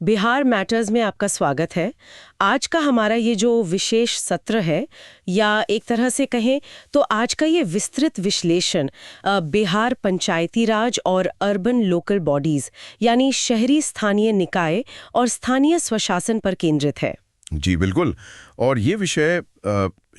Bihar matters में आपका स्वागत है। आज का हमारा ये जो विशेष सत्र है, या एक तरह से कहें तो आज का ये विस्तृत विश्लेषण बिहार पंचायती राज और अर्बन लोकल बॉडीज यानी शहरी स्थानीय निकाय और स्थानीय स्वशासन पर केंद्रित है। जी बिल्कुल। और ये विषय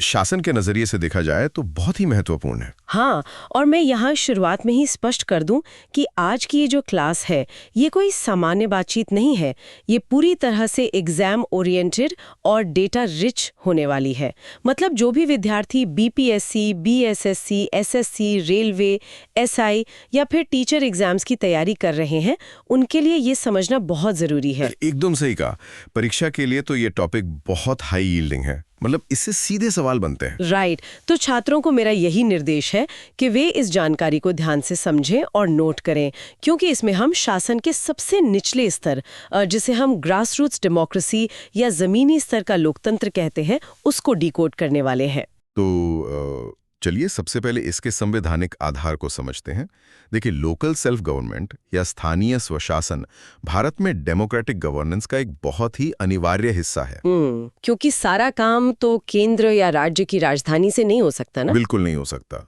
शासन के नजरिए से देखा जाए तो बहुत ही महत्वपूर्ण है। हाँ, और मैं यहाँ शुरुआत में ही स्पष्ट कर दूं कि आज की ये जो क्लास है ये कोई सामान्य बातचीत नहीं है। ये पूरी तरह से एग्जाम ओरिएंटेड और डेटा रिच होने वाली है। मतलब जो भी विद्यार्थी BPSC, BSSC, SSC, railway, SI या फिर टीचर एग्जाम्स की तैयारी कर रहे हैं, उनके लिए ये समझना बहुत जरूरी है। एकदम सही कहा। परीक्षा के लिए तो ये टॉपिक बहुत हाई यील्डिंग है, मतलब इससे सीधे सवाल बनते हैं। राइट। तो छात्रों को मेरा यही निर्देश है कि वे इस जानकारी को ध्यान से समझें और नोट करें, क्योंकि इसमें हम शासन के सबसे निचले स्तर, जिसे हम ग्रास रूट्स डेमोक्रेसी या जमीनी स्तर का लोकतंत्र कहते हैं, उसको डिकोड करने वाले हैं। तो चलिए सबसे पहले इसके संवैधानिक आधार को समझते हैं। देखिए, लोकल सेल्फ गवर्नमेंट या स्थानीय स्वशासन भारत में डेमोक्रेटिक गवर्नेंस का एक बहुत ही अनिवार्य हिस्सा है। क्योंकि सारा काम तो केंद्र या राज्य की राजधानी से नहीं हो सकता ना। बिल्कुल नहीं हो सकता।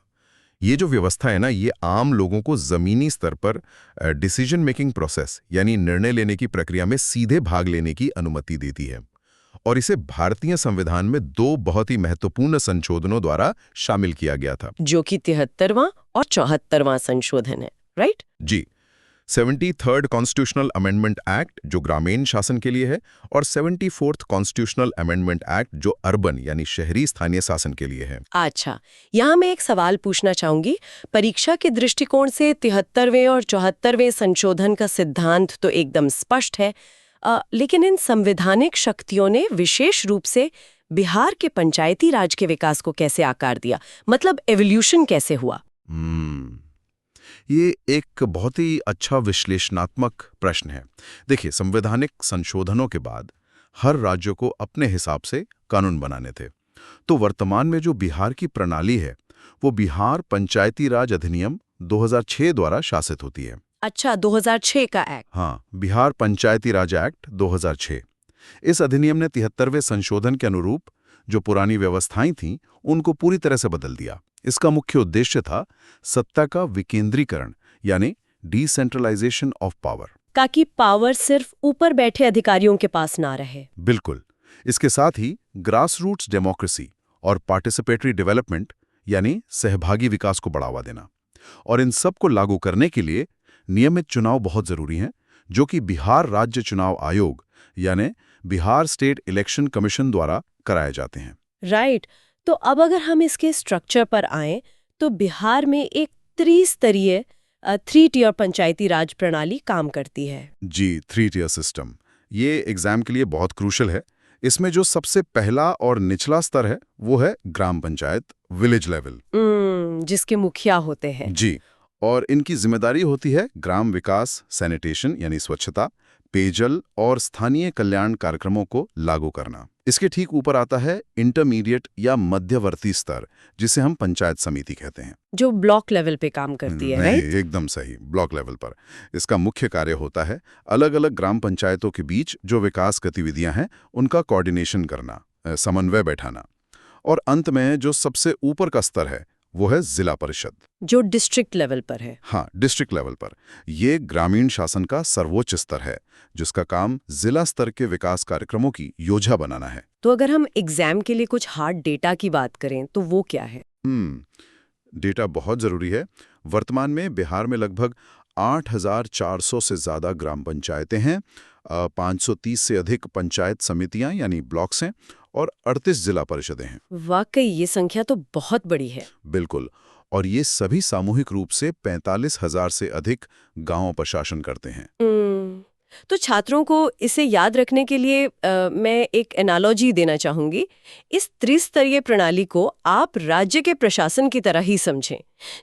ये जो व्यवस्था है ना, ये आम लोगों को जमीनी स्तर पर डिसीजन मेकिंग प्रोसेस यानी निर्णय लेने की प्रक्रिया में सीधे भाग लेने की अनुमति देती है। और इसे भारतीय संविधान में 2 बहुत ही महत्वपूर्ण संशोधनों द्वारा शामिल किया गया था, जो कि 73वां और 74वां संशोधन है, राइट? जी। 73rd कॉन्स्टिट्यूशनल अमेंडमेंट एक्ट जो ग्रामीण शासन के लिए है, और 74th कॉन्स्टिट्यूशनल अमेंडमेंट एक्ट जो अर्बन यानी शहरी स्थानीय शासन के लिए है। अच्छा, यहाँ मैं एक सवाल पूछना चाहूंगी। परीक्षा के दृष्टिकोण से 73वें और 74वें संशोधन का सिद्धांत तो एकदम स्पष्ट है, लेकिन इन संवैधानिक शक्तियों ने विशेष रूप से बिहार के पंचायती राज के विकास को कैसे आकार दिया? मतलब एवोल्यूशन कैसे हुआ? ये एक बहुत ही अच्छा विश्लेषणात्मक प्रश्न है। देखिए, संवैधानिक संशोधनों के बाद हर राज्य को अपने हिसाब से कानून बनाने थे। तो वर्तमान में जो बिहार की प्रणाली है वो बिहार पंचायती राज अधिनियम 2006 द्वारा शासित होती है। अच्छा, 2006 का एक्ट? हाँ, बिहार पंचायती राज एक्ट 2006। इस अधिनियम ने 73वें संशोधन के अनुरूप जो पुरानी व्यवस्थाएं थीं उनको पूरी तरह से बदल दिया। इसका मुख्य उद्देश्य था सत्ता का विकेंद्रीकरण यानी डिसेंट्रलाइजेशन ऑफ पावर, ताकि पावर सिर्फ ऊपर बैठे अधिकारियों के पास ना रहे। बिल्कुल। इसके साथ ही ग्रास रूट्स डेमोक्रेसी और पार्टिसिपेटरी डेवलपमेंट यानी सहभागी विकास को बढ़ावा देना। और इन सब को लागू करने के लिए नियमित चुनाव बहुत जरूरी हैं, जो कि बिहार राज्य चुनाव आयोग यानी बिहार स्टेट इलेक्शन कमीशन द्वारा कराए जाते हैं। राइट। तो अब अगर हम इसके स्ट्रक्चर पर आएं, तो बिहार में एक त्रिस्तरीय 3 टियर पंचायती राज प्रणाली काम करती है। जी, 3 टियर सिस्टम। ये एग्जाम के लिए बहुत क्रूशल है। इसमें जो सबसे पहला और निचला स्तर है वो है ग्राम पंचायत, विलेज लेवल, जिसके मुखिया होते हैं। जी। और इनकी जिम्मेदारी होती है ग्राम विकास, सैनिटेशन यानी स्वच्छता, पेयजल और स्थानीय कल्याण कार्यक्रमों को लागू करना। इसके ठीक ऊपर आता है इंटरमीडिएट या मध्यवर्ती स्तर, जिसे हम पंचायत समिति कहते हैं, जो ब्लॉक लेवल पे काम करती है। नहीं, एकदम सही, ब्लॉक लेवल पर। इसका मुख्य कार्य होता है अलग अलग ग्राम पंचायतों के बीच जो विकास गतिविधियां हैं उनका कोऑर्डिनेशन करना, समन्वय बैठाना। और अंत में जो सबसे ऊपर का स्तर है वो है जिला परिषद, जो डिस्ट्रिक्ट लेवल पर है। हाँ, डिस्ट्रिक्ट लेवल पर। ये ग्रामीण शासन का सर्वोच्च स्तर है, जिसका काम जिला स्तर के विकास कार्यक्रमों की योजना बनाना है। तो अगर हम एग्जाम के लिए कुछ हार्ड डेटा की बात करें तो वो क्या है? डेटा बहुत जरूरी है। वर्तमान में बिहार में लगभग 8,400 से ज्यादा ग्राम पंचायतें हैं, 530 से अधिक पंचायत समितियां यानी ब्लॉक्स हैं, और 38 जिला परिषदें हैं। वाकई ये संख्या तो बहुत बड़ी है। बिल्कुल। और ये सभी सामूहिक रूप से 45,000 से अधिक गांवों पर शासन करते हैं। तो छात्रों को इसे याद रखने के लिए मैं एक एनालॉजी देना चाहूंगी। इस त्रिस्तरीय प्रणाली को आप राज्य के प्रशासन की तरह ही समझें।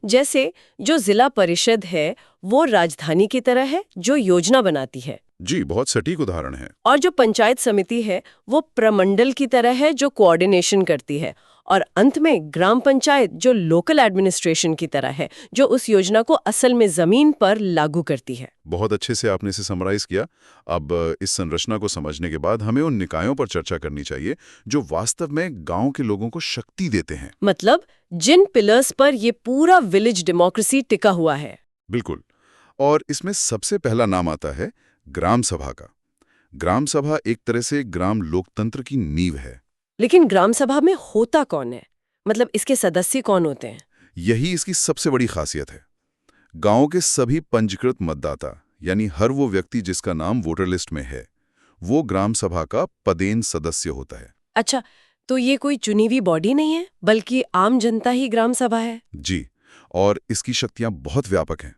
जैसे जो जिला परिषद है वो राजधानी की तरह है जो योजना बनाती है। जी, बहुत सटीक उदाहरण है। और जो पंचायत समिति है वो प्रमंडल की तरह है जो कोऑर्डिनेशन करती है। और अंत में ग्राम पंचायत जो लोकल एडमिनिस्ट्रेशन की तरह है, जो उस योजना को असल में जमीन पर लागू करती है। बहुत अच्छे से आपने इसे समराइज किया। अब इस संरचना को समझने के बाद हमें उन निकायों पर चर्चा करनी चाहिए जो वास्तव में गांव के लोगों को शक्ति देते हैं। मतलब जिन पिलर्स पर ये पूरा विलेज डेमोक्रेसी टिका हुआ है। बिल्कुल। और इसमें सबसे पहला नाम आता है ग्राम सभा का। ग्राम सभा एक तरह से ग्राम लोकतंत्र की नींव है। लेकिन ग्राम सभा में होता कौन है? मतलब इसके सदस्य कौन होते हैं? यही इसकी सबसे बड़ी खासियत है। गांव के सभी पंजीकृत मतदाता, यानी हर वो व्यक्ति जिसका नाम वोटर लिस्ट में है, वो ग्राम सभा का पदेन सदस्य होता है। अच्छा, तो ये कोई चुनी हुई बॉडी नहीं है, बल्कि आम जनता ही ग्राम सभा है? जी, और इसकी शक्तियां बहुत व्यापक हैं।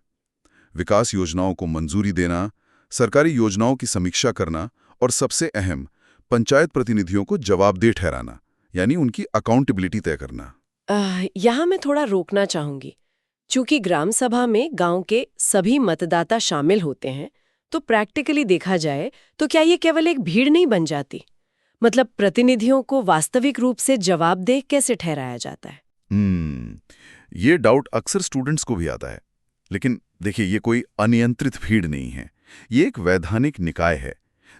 विकास योजनाओं को मंजूरी देना, सरकारी योजनाओं की समीक्षा करना और सबसे अहम, पंचायत प्रतिनिधियों को जवाबदेह ठहराना, यानी उनकी अकाउंटेबिलिटी तय करना। यहाँ मैं थोड़ा रोकना चाहूंगी। चूंकि ग्राम सभा में गांव के सभी मतदाता शामिल होते हैं, तो प्रैक्टिकली देखा जाए तो क्या ये केवल एक भीड़ नहीं बन जाती? मतलब प्रतिनिधियों को वास्तविक रूप से जवाबदेह कैसे ठहराया जाता है? ये डाउट अक्सर स्टूडेंट्स को भी आता है। लेकिन देखिए, ये कोई अनियंत्रित भीड़ नहीं है। ये एक वैधानिक निकाय है।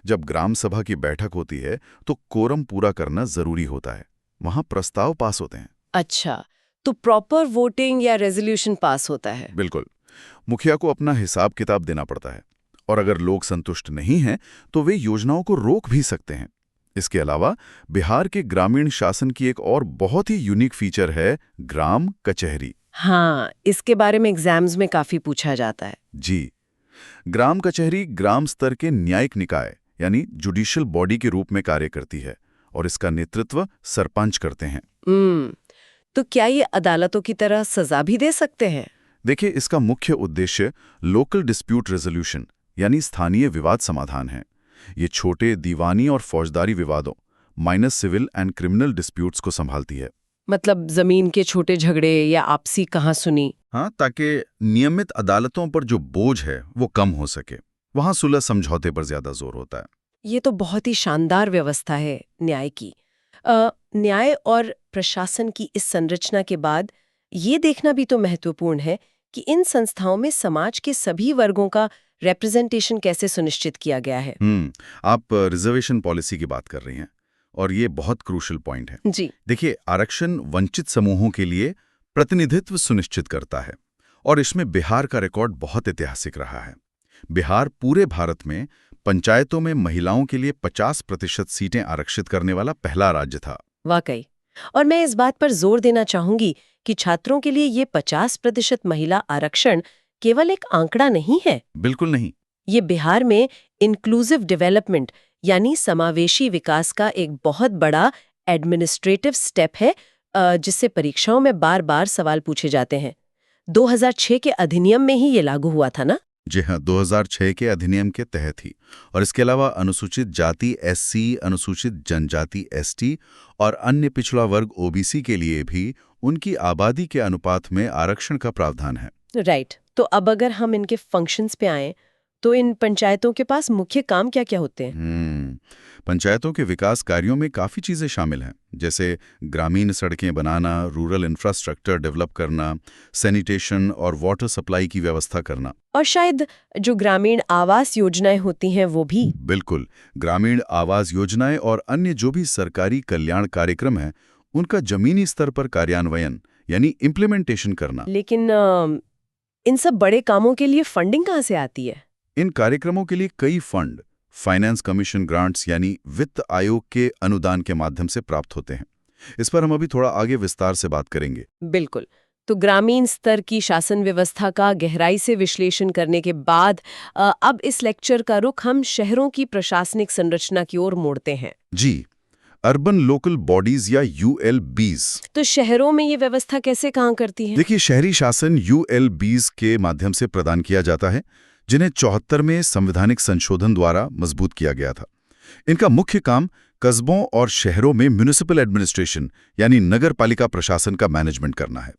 जब ग्राम सभा की बैठक होती है तो कोरम पूरा करना जरूरी होता है। वहां प्रस्ताव पास होते हैं। अच्छा, तो प्रॉपर वोटिंग या रेजोल्यूशन पास होता है? बिल्कुल। मुखिया को अपना हिसाब किताब देना पड़ता है, और अगर लोग संतुष्ट नहीं हैं तो वे योजनाओं को रोक भी सकते हैं। इसके अलावा बिहार के ग्रामीण शासन की एक और बहुत ही यूनिक फीचर है ग्राम कचहरी। हाँ, इसके बारे में एग्जाम्स में काफी पूछा जाता है। जी, ग्राम कचहरी ग्राम स्तर के न्यायिक निकाय यानी जुडिशियल बॉडी के रूप में कार्य करती है, और इसका नेतृत्व सरपंच करते हैं। तो क्या ये अदालतों की तरह सजा भी दे सकते हैं? देखिए, इसका मुख्य उद्देश्य लोकल डिस्प्यूट रेजोल्यूशन यानी स्थानीय विवाद समाधान है। ये छोटे दीवानी और फौजदारी विवादों, minor civil and criminal disputes को संभालती है। मतलब जमीन के छोटे झगड़े या आपसी कहासुनी? हाँ, ताकि नियमित अदालतों पर जो बोझ है वो कम हो सके। वहां सुलह समझौते पर ज्यादा जोर होता है। ये तो बहुत ही शानदार व्यवस्था है न्याय की। न्याय और प्रशासन की इस संरचना के बाद ये देखना भी तो महत्वपूर्ण है कि इन संस्थाओं में समाज के सभी वर्गों का रिप्रेजेंटेशन कैसे सुनिश्चित किया गया है। आप रिजर्वेशन पॉलिसी की बात कर रही हैं, और ये बहुत क्रूशल पॉइंट है। जी, देखिए, आरक्षण वंचित समूहों के लिए प्रतिनिधित्व सुनिश्चित करता है, और इसमें बिहार का रिकॉर्ड बहुत ऐतिहासिक रहा है। बिहार पूरे भारत में पंचायतों में महिलाओं के लिए 50% सीटें आरक्षित करने वाला पहला राज्य था। वाकई। और मैं इस बात पर जोर देना चाहूंगी कि छात्रों के लिए ये 50% महिला आरक्षण केवल एक आंकड़ा नहीं है। बिल्कुल नहीं। ये बिहार में इंक्लूसिव डेवलपमेंट यानी समावेशी विकास का एक बहुत बड़ा एडमिनिस्ट्रेटिव स्टेप है, जिससे परीक्षाओं में बार बार सवाल पूछे जाते हैं। 2006 के अधिनियम में ही ये लागू हुआ था ना? जी हाँ, 2006 के अधिनियम के तहत ही। और इसके अलावा अनुसूचित जाति एससी, अनुसूचित जनजाति एसटी और अन्य पिछड़ा वर्ग ओबीसी के लिए भी उनकी आबादी के अनुपात में आरक्षण का प्रावधान है। राइट। तो अब अगर हम इनके फंक्शंस पे आएं, तो इन पंचायतों के पास मुख्य काम क्या क्या होते हैं? पंचायतों के विकास कार्यों में काफ़ी चीज़ें शामिल हैं, जैसे ग्रामीण सड़कें बनाना, रूरल इंफ्रास्ट्रक्चर डेवलप करना, सैनिटेशन और वाटर सप्लाई की व्यवस्था करना। और शायद जो ग्रामीण आवास योजनाएं होती हैं वो भी? बिल्कुल। ग्रामीण आवास योजनाएं और अन्य जो भी सरकारी कल्याण कार्यक्रम हैं, उनका जमीनी स्तर पर कार्यान्वयन यानी इम्प्लीमेंटेशन करना। लेकिन इन सब बड़े कामों के लिए फंडिंग कहाँ से आती है? इन कार्यक्रमों के लिए कई फंड फाइनेंस कमीशन ग्रांट्स यानी वित्त आयोग के अनुदान के माध्यम से प्राप्त होते हैं। इस पर हम अभी थोड़ा आगे विस्तार से बात करेंगे। बिल्कुल। तो ग्रामीण स्तर की शासन व्यवस्था का गहराई से विश्लेषण करने के बाद अब इस लेक्चर का रुख हम शहरों की प्रशासनिक संरचना की ओर मोड़ते हैं। जी, अर्बन लोकल बॉडीज या यूएलबीज। तो शहरों में ये व्यवस्था कैसे काम करती है? देखिए, शहरी शासन यूएलबीज के माध्यम से प्रदान किया जाता है, जिन्हें 74 में संवैधानिक संशोधन द्वारा मजबूत किया गया था। इनका मुख्य काम कस्बों और शहरों में म्युनिसिपल एडमिनिस्ट्रेशन यानी नगर पालिका प्रशासन का मैनेजमेंट करना है।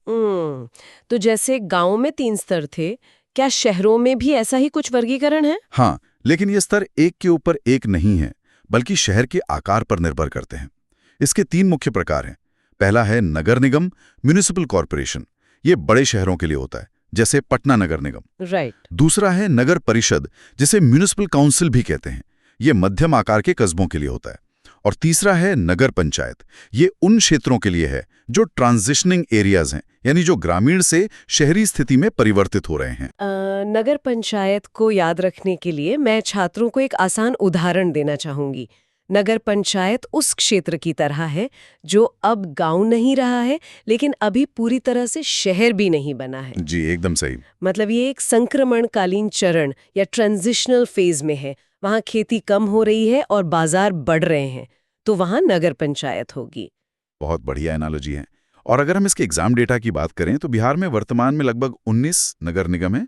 तो जैसे गांवों में 3 स्तर थे, क्या शहरों में भी ऐसा ही कुछ वर्गीकरण है? हाँ, लेकिन ये स्तर एक के ऊपर एक नहीं है, बल्कि शहर के आकार पर निर्भर करते हैं। इसके 3 मुख्य प्रकार हैं। पहला है नगर निगम, म्युनिसिपल कॉरपोरेशन। ये बड़े शहरों के लिए होता है, जैसे पटना नगर निगम। राइट। दूसरा है नगर परिषद, जिसे म्युनिसिपल काउंसिल भी कहते हैं। ये मध्यम आकार के कस्बों के लिए होता है। और तीसरा है नगर पंचायत। ये उन क्षेत्रों के लिए है जो ट्रांजिशनिंग एरियाज हैं, यानी जो ग्रामीण से शहरी स्थिति में परिवर्तित हो रहे हैं। नगर पंचायत को याद रखने के लिए मैं छात्रों को एक आसान उदाहरण देना चाहूंगी। नगर पंचायत उस क्षेत्र की तरह है जो अब गांव नहीं रहा है, लेकिन अभी पूरी तरह से शहर भी नहीं बना है। जी, एकदम सही। मतलब ये एक संक्रमणकालीन चरण या ट्रांजिशनल फेज में है। वहाँ खेती कम हो रही है और बाजार बढ़ रहे हैं, तो वहाँ नगर पंचायत होगी। बहुत बढ़िया एनालॉजी है। और अगर हम इसके एग्जाम डेटा की बात करें तो बिहार में वर्तमान में लगभग 19 नगर निगम हैं,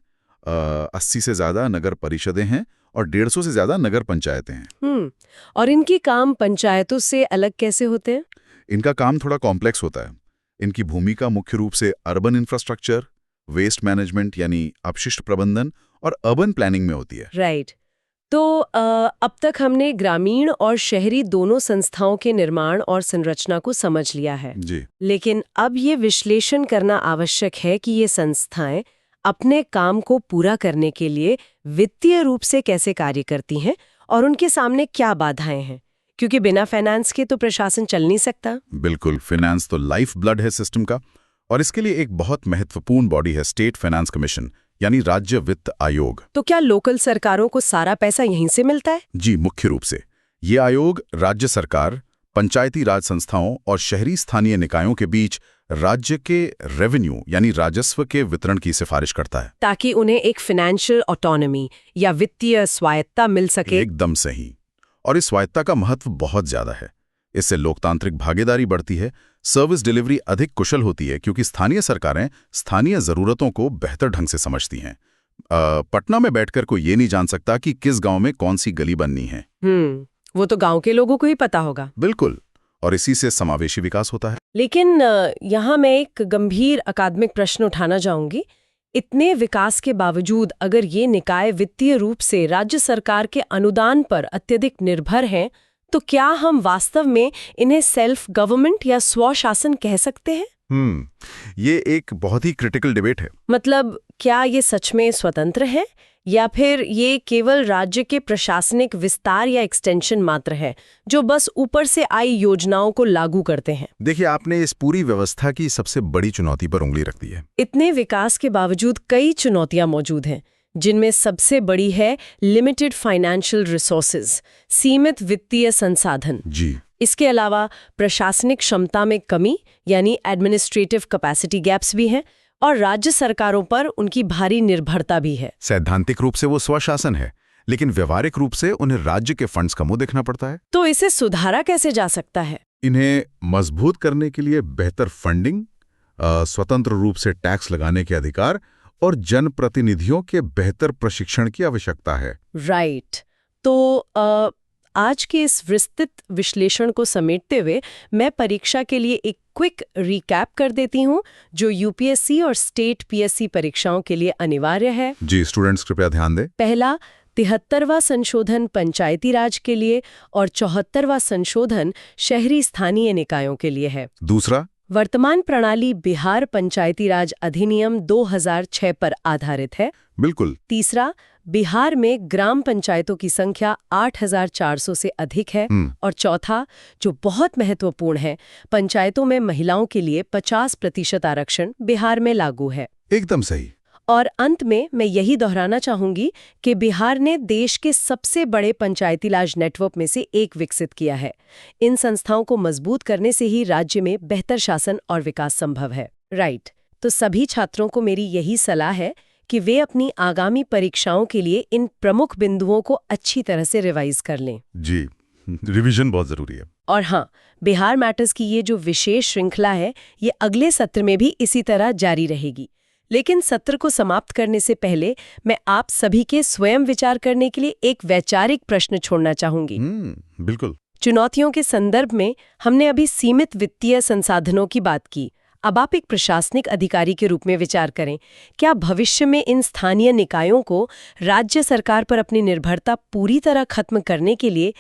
80 से ज्यादा नगर परिषदें हैं और 150 से ज्यादा नगर पंचायतें हैं। और इनकी काम पंचायतों से अलग कैसे होते हैं? इनका काम थोड़ा कॉम्प्लेक्स होता है। इनकी भूमिका मुख्य रूप से अर्बन इंफ्रास्ट्रक्चर, वेस्ट मैनेजमेंट यानी अपशिष्ट प्रबंधन और अर्बन प्लानिंग में होती है। राइट। तो अब तक हमने ग्रामीण और शहरी दोनों संस्थाओं के निर्माण और संरचना को समझ लिया है। जी। लेकिन अब ये विश्लेषण करना आवश्यक है कि ये संस्थाएं अपने काम को पूरा करने के लिए वित्तीय रूप से कैसे कार्य करती हैं और उनके सामने क्या बाधाएं हैं, क्योंकि बिना फाइनेंस के तो प्रशासन चल नहीं सकता। बिल्कुल, फाइनेंस तो लाइफ ब्लड है सिस्टम का, और इसके लिए एक बहुत महत्वपूर्ण बॉडी है स्टेट फाइनेंस कमीशन, यानी राज्य वित्त आयोग। तो क्या लोकल सरकारों को सारा पैसा यहीं से मिलता है? जी, मुख्य रूप से ये आयोग राज्य सरकार, पंचायती राज संस्थाओं और शहरी स्थानीय निकायों के बीच राज्य के रेवेन्यू यानी राजस्व के वितरण की सिफारिश करता है, ताकि उन्हें एक फाइनेंशियल ऑटोनॉमी या वित्तीय स्वायत्ता मिल सके। एकदम सही। और इस स्वायत्ता का महत्व बहुत ज्यादा है। इससे लोकतांत्रिक भागीदारी बढ़ती है, सर्विस डिलीवरी अधिक कुशल होती है, क्योंकि स्थानीय सरकारें स्थानीय जरूरतों को बेहतर ढंग से समझती हैं। पटना में बैठकर कोई ये नहीं जान सकता कि किस गांव में कौन सी गली बननी है। वो तो गांव के लोगों को ही पता होगा। बिल्कुल, और इसी से समावेशी विकास होता है। लेकिन यहाँ मैं एक गंभीर अकादमिक प्रश्न उठाना चाहूंगी। इतने विकास के बावजूद अगर ये निकाय वित्तीय रूप से राज्य सरकार के अनुदान पर अत्यधिक निर्भर हैं, तो क्या हम वास्तव में इन्हें सेल्फ गवर्नमेंट या स्वशासन कह सकते हैं? ये एक बहुत ही क्रिटिकल डिबेट है। मतलब क्या ये सच में स्वतंत्र है या फिर ये केवल राज्य के प्रशासनिक विस्तार या एक्सटेंशन मात्र है जो बस ऊपर से आई योजनाओं को लागू करते हैं? देखिए, आपने इस पूरी व्यवस्था की सबसे बड़ी चुनौती पर उंगली रख दी है। इतने विकास के बावजूद कई चुनौतियां मौजूद हैं, जिनमें सबसे बड़ी है लिमिटेड फाइनेंशियल रिसोर्सेज, सीमित वित्तीय संसाधन। जी। इसके अलावा प्रशासनिक क्षमता में कमी यानी एडमिनिस्ट्रेटिव कैपेसिटी गैप्स भी हैं और राज्य सरकारों पर उनकी भारी निर्भरता भी है। सैद्धांतिक रूप से वो स्वशासन है, लेकिन व्यवहारिक रूप से उन्हें राज्य के फंड्स का मुंह देखना पड़ता है। तो इसे सुधारा कैसे जा सकता है? इन्हें मजबूत करने के लिए बेहतर फंडिंग, स्वतंत्र रूप से टैक्स लगाने के अधिकार और जनप्रतिनिधियों के बेहतर प्रशिक्षण की आवश्यकता है। राइट। तो आज के इस विस्तृत विश्लेषण को समेटते हुए मैं परीक्षा के लिए एक क्विक रिकैप कर देती हूँ जो यूपीएससी और स्टेट पीएससी परीक्षाओं के लिए अनिवार्य है। जी, स्टूडेंट्स कृपया ध्यान दें। पहला, 73वां संशोधन पंचायती राज के लिए और 74वां संशोधन शहरी स्थानीय निकायों के लिए है। दूसरा, वर्तमान प्रणाली बिहार पंचायती राज अधिनियम 2006 पर आधारित है। बिल्कुल। तीसरा, बिहार में ग्राम पंचायतों की संख्या 8400 से अधिक है। और चौथा, जो बहुत महत्वपूर्ण है, पंचायतों में महिलाओं के लिए 50% आरक्षण बिहार में लागू है। एकदम सही। और अंत में मैं यही दोहराना चाहूंगी कि बिहार ने देश के सबसे बड़े पंचायती राज नेटवर्क में से एक विकसित किया है। इन संस्थाओं को मजबूत करने से ही राज्य में बेहतर शासन और विकास संभव है। राइट। तो सभी छात्रों को मेरी यही सलाह है कि वे अपनी आगामी परीक्षाओं के लिए इन प्रमुख बिंदुओं को अच्छी तरह से रिवाइज कर लें। जी, रिवीजन बहुत जरूरी है। और हाँ, बिहार मैटर्स की ये जो विशेष श्रृंखला है, ये अगले सत्र में भी इसी तरह जारी रहेगी। लेकिन सत्र को समाप्त करने से पहले मैं आप सभी के स्वयं विचार करने के लिए एक वैचारिक प्रश्न छोड़ना चाहूंगी। बिल्कुल। चुनौतियों के संदर्भ में हमने अभी सीमित वित्तीय संसाधनों की बात की। अब आप एक प्रशासनिक अधिकारी के रूप में विचार करें, क्या भविष्य में इन स्थानीय निकायों को राज्य सरकार पर अपनी निर्भरता पूरी तरह खत्म करने के लिए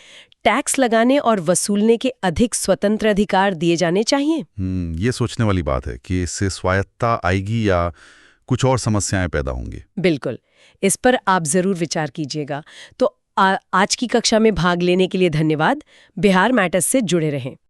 टैक्स लगाने और वसूलने के अधिक स्वतंत्र अधिकार दिए जाने चाहिए? ये सोचने वाली बात है कि इससे स्वायत्तता आएगी या कुछ और समस्याएं पैदा होंगी। बिल्कुल, इस पर आप जरूर विचार कीजिएगा। तो आज की कक्षा में भाग लेने के लिए धन्यवाद। बिहार मैटर्स से जुड़े रहें।